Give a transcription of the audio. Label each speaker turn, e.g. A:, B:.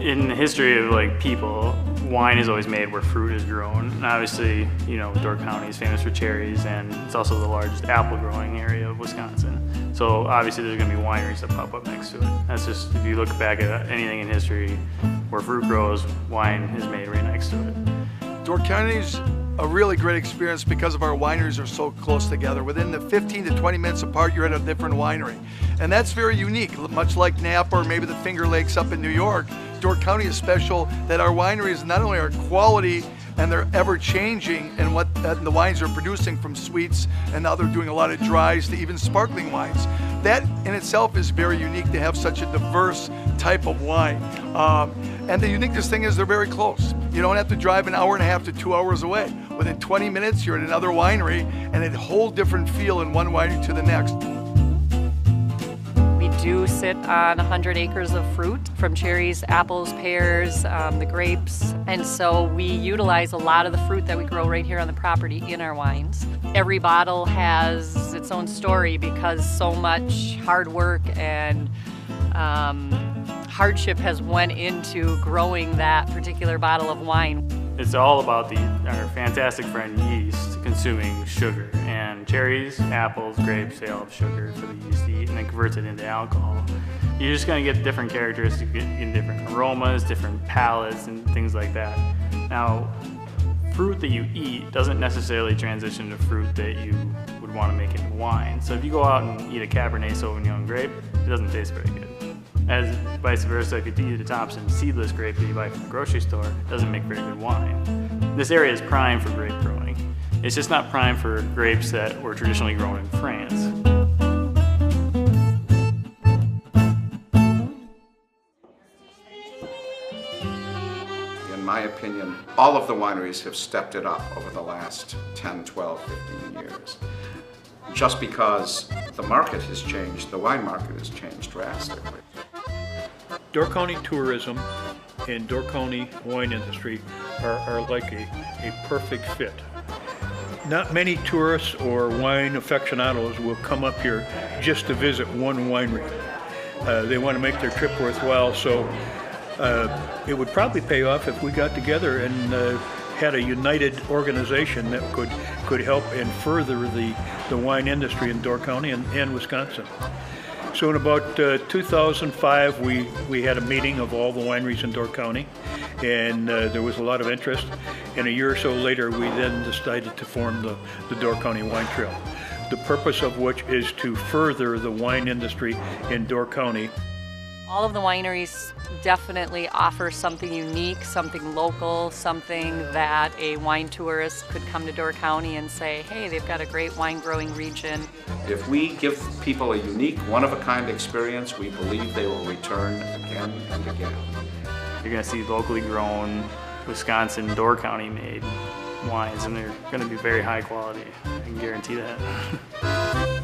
A: In the history of like people, wine is always made where fruit is grown. And obviously, you know, Door County is famous for cherries, and it's also the largest apple growing area of Wisconsin. So obviously there's gonna be wineries that pop up next to it. That's just, if you look back at anything in history where fruit grows, wine is made right next to it.
B: Door County's a really great experience because of our wineries are so close together. Within the 15 to 20 minutes apart, you're at a different winery. And that's very unique, much like Napa or maybe the Finger Lakes up in New York. Door County is special that our wineries not only are quality and they're ever changing in what the wines are producing, from sweets, and now they're doing a lot of dries to even sparkling wines. That in itself is very unique to have such a diverse type of wine. And the uniquest thing is they're very close. You don't have to drive an hour and a half to 2 hours away. Within 20 minutes, you're at another winery, and a whole different feel in one winery to the next.
C: We do sit on 100 acres of fruit, from cherries, apples, pears, the grapes, and so we utilize a lot of the fruit that we grow right here on the property in our wines. Every bottle has its own story because so much hard work and hardship has went into growing that particular bottle of wine.
A: It's all about our fantastic friend yeast consuming sugar, and cherries, apples, grapes, they all have sugar for the yeast to eat, and then converts it into alcohol. You're just going to get different characteristics in different aromas, different palates, and things like that. Now, fruit that you eat doesn't necessarily transition to fruit that you would want to make into wine. So if you go out and eat a Cabernet Sauvignon grape, it doesn't taste very good. As vice versa, if you eat a Thompson seedless grape that you buy from the grocery store, it doesn't make very good wine. This area is prime for grape growing. It's just not prime for grapes that were traditionally grown in France.
D: In my opinion, all of the wineries have stepped it up over the last 10, 12, 15 years. Just because the market has changed, the wine market has changed drastically.
E: Door County tourism and Door County wine industry are like a perfect fit. Not many tourists or wine aficionados will come up here just to visit one winery. They want to make their trip worthwhile, so it would probably pay off if we got together and had a united organization that could help and further the wine industry in Door County and Wisconsin. So in about 2005, we had a meeting of all the wineries in Door County, and there was a lot of interest. And a year or so later, we then decided to form the Door County Wine Trail, the purpose of which is to further the wine industry in Door County.
C: All of the wineries definitely offer something unique, something local, something that a wine tourist could come to Door County and say, hey, they've got a great wine growing region.
D: If we give people a unique, one-of-a-kind experience, we believe they will return again and again.
A: You're going to see locally grown, Wisconsin, Door County made wines, and they're going to be very high quality. I can guarantee that.